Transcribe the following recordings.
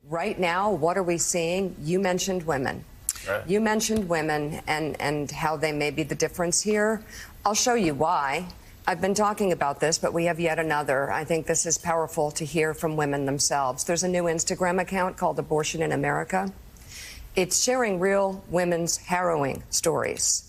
Right now, what are we seeing? You mentioned women. Right. You mentioned women and how they may be the difference here. I'll show you why. I've been talking about this, but we have yet another. I think this is powerful to hear from women themselves. There's a new Instagram account called Abortion in America. It's sharing real women's harrowing stories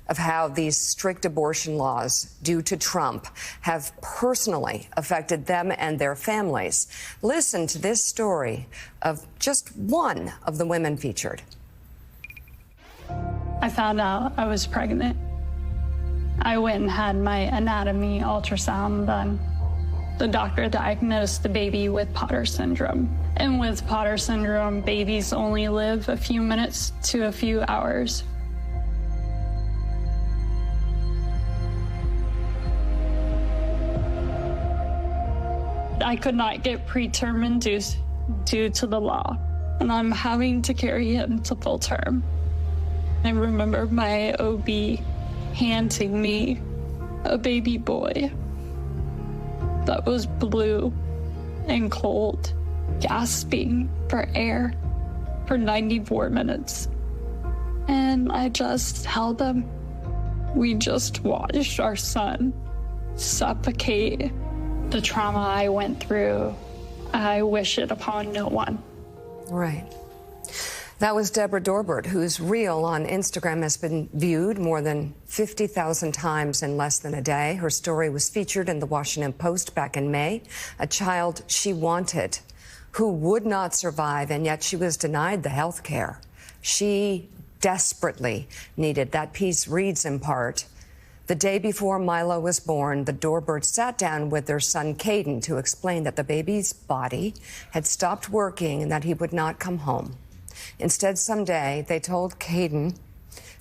of how these strict abortion laws due to Trump have personally affected them and their families. Listen to this story of just one of the women featured. I found out I was pregnant. I went and had my anatomy ultrasound done. The doctor diagnosed the baby with Potter syndrome. And with Potter syndrome, babies only live a few minutes to a few hours. I could not get preterm induced due to the law, and I'm having to carry him to full term. I remember my OB handing me a baby boy that was blue and cold, gasping for air for 94 minutes. And I just held him. We just watched our son suffocate. The trauma I went through, I wish it upon no one. Right. That was Deborah Dorbert, whose reel on Instagram has been viewed more than 50,000 times in less than a day. Her story was featured in the Washington Post back in May. A child she wanted who would not survive, and yet she was denied the health care she desperately needed. That piece reads in part, the day before Milo was born, the Dorberts sat down with their son Caden to explain that the baby's body had stopped working and that he would not come home. Instead, someday, they told Caden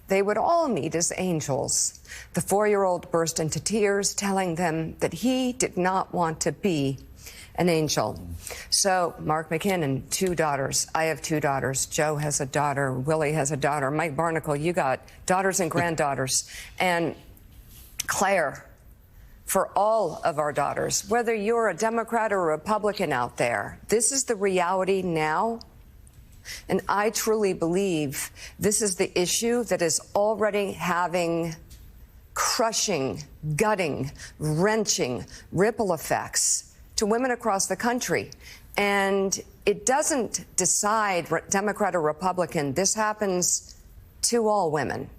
they would all meet as angels. The 4-year-old burst into tears, telling them that he did not want to be an angel. So, Mark McKinnon, 2 daughters. I have 2 daughters. Joe has a daughter. Willie has a daughter. Mike Barnacle, you got daughters and granddaughters. And Claire, for all of our daughters, whether you're a Democrat or a Republican out there, this is the reality now. And I truly believe this is the issue that is already having crushing, gutting, wrenching ripple effects to women across the country. And it doesn't decide Democrat or Republican. This happens to all women.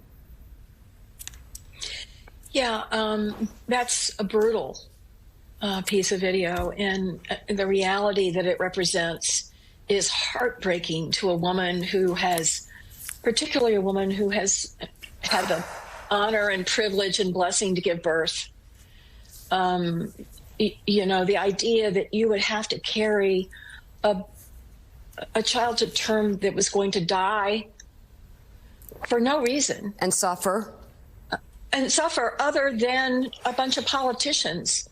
Yeah, that's a brutal piece of video. And the reality that it represents is heartbreaking to a woman who has, particularly a woman who has had the honor and privilege and blessing to give birth. You know, the idea that you would have to carry a child to term that was going to die for no reason. And suffer. And suffer other than a bunch of politicians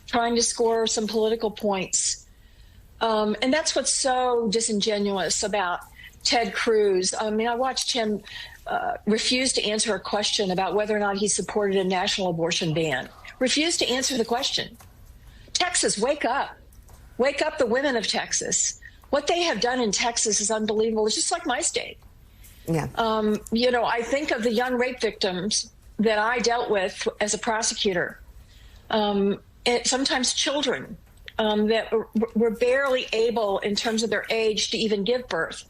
trying to score some political points. And that's what's so disingenuous about Ted Cruz. I mean, I watched him refuse to answer a question about whether or not he supported a national abortion ban. Refused to answer the question. Texas, wake up. Wake up, the women of Texas. What they have done in Texas is unbelievable. It's just like my state. Yeah. You know, I think of the young rape victims that I dealt with as a prosecutor. And sometimes children that were barely able, in terms of their age, to even give birth.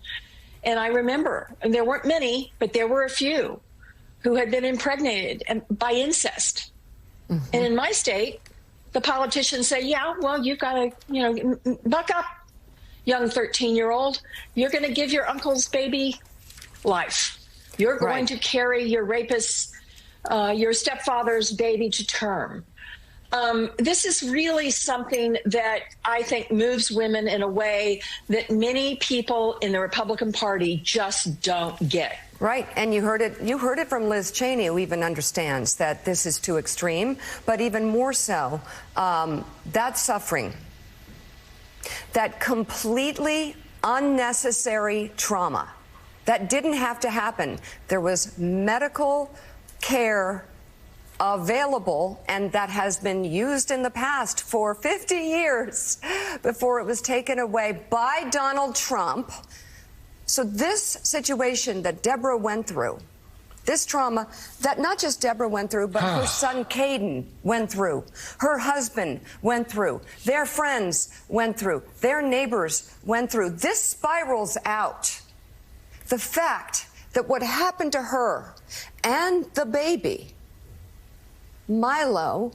And I remember, and there weren't many, but there were a few who had been impregnated by incest. Mm-hmm. And in my state, the politicians say, yeah, well, you've got to, you know, buck up, young 13-year-old. You're going to give your uncle's baby life. You're going to carry your rapist's, your stepfather's baby to term. This is really something that I think moves women in a way that many people in the Republican Party just don't get. Right, and you heard it from Liz Cheney, who even understands that this is too extreme, but even more so, that suffering, that completely unnecessary trauma, that didn't have to happen. There was medical care available and that has been used in the past for 50 years before it was taken away by Donald Trump. So this situation that Deborah went through, this trauma that not just Deborah went through, but her son Caden went through, her husband went through, their friends went through, their neighbors went through. This spirals out. The fact that what happened to her and the baby, Milo,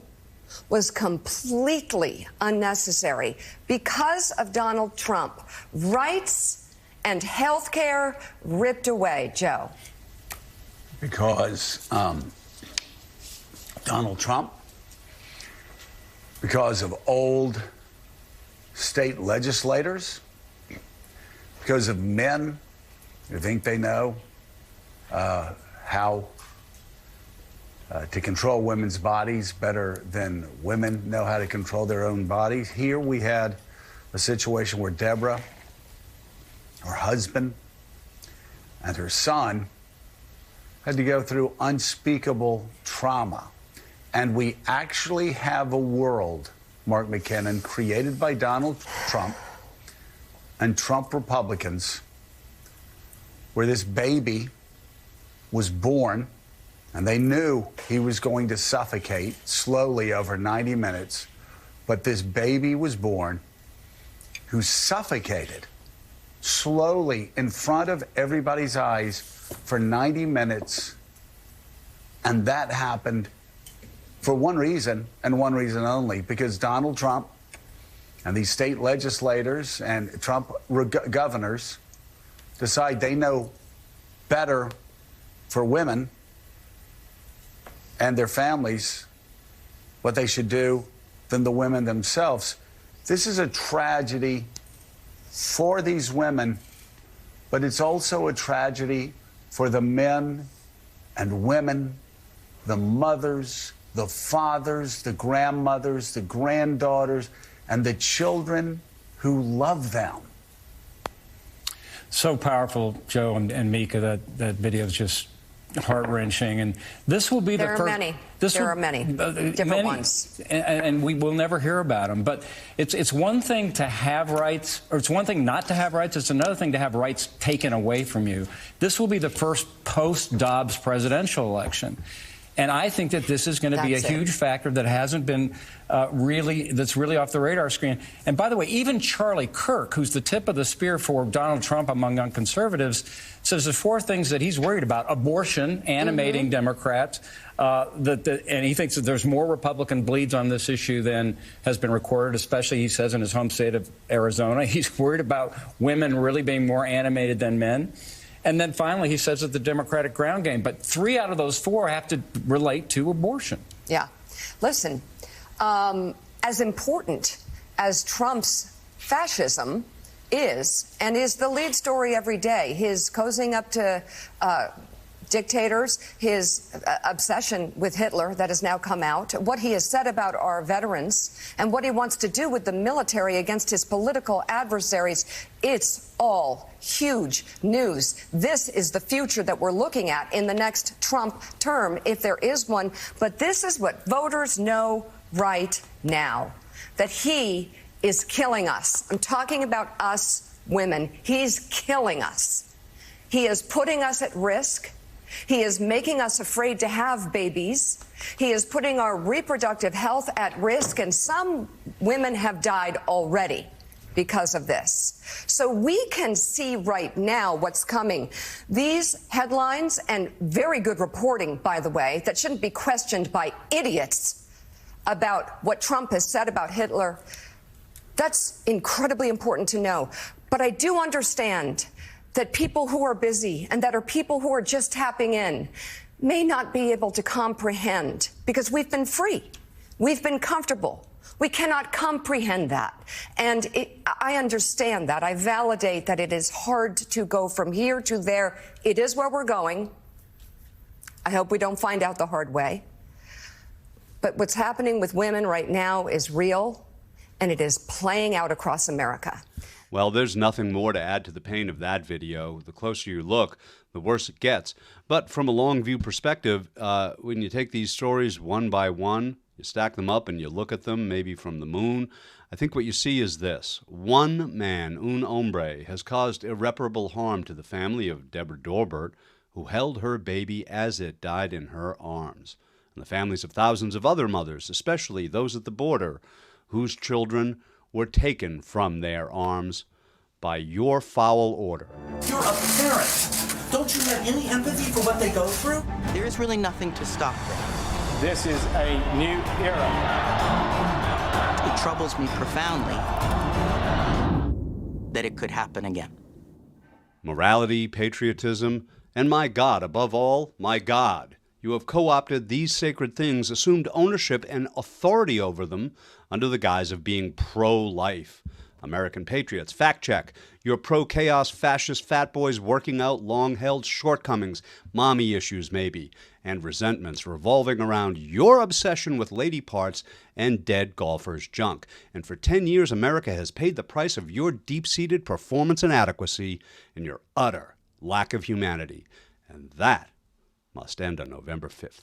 was completely unnecessary because of Donald Trump. Rights and health care ripped away, Joe. Because Donald Trump, because of old state legislators, because of men who think they know how to control women's bodies better than women know how to control their own bodies. Here we had a situation where Deborah, her husband, and her son had to go through unspeakable trauma. And we actually have a world, Mark McKinnon, created by Donald Trump and Trump Republicans, where this baby was born, and they knew he was going to suffocate slowly over 90 minutes, but this baby was born who suffocated slowly in front of everybody's eyes for 90 minutes. And that happened for one reason, and one reason only, because Donald Trump and these state legislators and Trump governors decide they know better for women and their families what they should do than the women themselves. This is a tragedy for these women, but it's also a tragedy for the men and women, the mothers, the fathers, the grandmothers, the granddaughters, and the children who love them. So powerful, Joe and Mika. That video is just heart-wrenching, and this will be the first. There are many different ones, and we will never hear about them. But it's one thing to have rights, or it's one thing not to have rights. It's another thing to have rights taken away from you. This will be the first post-Dobbs presidential election. And I think that this is going to be a huge factor that hasn't been that's really off the radar screen. And by the way, even Charlie Kirk, who's the tip of the spear for Donald Trump among young conservatives, says there's four things that he's worried about: abortion, animating Democrats, and he thinks that there's more Republican bleeds on this issue than has been recorded, especially, he says, in his home state of Arizona. He's worried about women really being more animated than men. And then finally, he says that the Democratic ground game. But 3 out of those 4 have to relate to abortion. Yeah. Listen, as important as Trump's fascism is, and is the lead story every day, his cozying up to dictators, his obsession with Hitler that has now come out, what he has said about our veterans, and what he wants to do with the military against his political adversaries, it's all huge news. This is the future that we're looking at in the next Trump term, if there is one. But this is what voters know right now, that he is killing us. I'm talking about us women. He's killing us. He is putting us at risk. He is making us afraid to have babies. He is putting our reproductive health at risk, and some women have died already because of this. So we can see right now what's coming. These headlines, and very good reporting, by the way, that shouldn't be questioned by idiots about what Trump has said about Hitler, that's incredibly important to know. But I do understand that people who are busy and that are people who are just tapping in may not be able to comprehend, because we've been free. We've been comfortable. We cannot comprehend that. And I understand that. I validate that it is hard to go from here to there. It is where we're going. I hope we don't find out the hard way. But what's happening with women right now is real, and it is playing out across America. Well, there's nothing more to add to the pain of that video. The closer you look, the worse it gets. But from a long view perspective, when you take these stories one by one, you stack them up and you look at them maybe from the moon, I think what you see is this. One man, un hombre, has caused irreparable harm to the family of Deborah Dorbert, who held her baby as it died in her arms, and the families of thousands of other mothers, especially those at the border, whose children were taken from their arms by your foul order. You're a parent. Don't you have any empathy for what they go through? There is really nothing to stop them. This is a new era. It troubles me profoundly that it could happen again. Morality, patriotism, and my God, above all, my God. You have co-opted these sacred things, assumed ownership and authority over them under the guise of being pro-life. American patriots, fact check. You're pro-chaos fascist fat boys working out long-held shortcomings, mommy issues maybe, and resentments revolving around your obsession with lady parts and dead golfers' junk. And for 10 years, America has paid the price of your deep-seated performance inadequacy and your utter lack of humanity. And that must end on November 5th.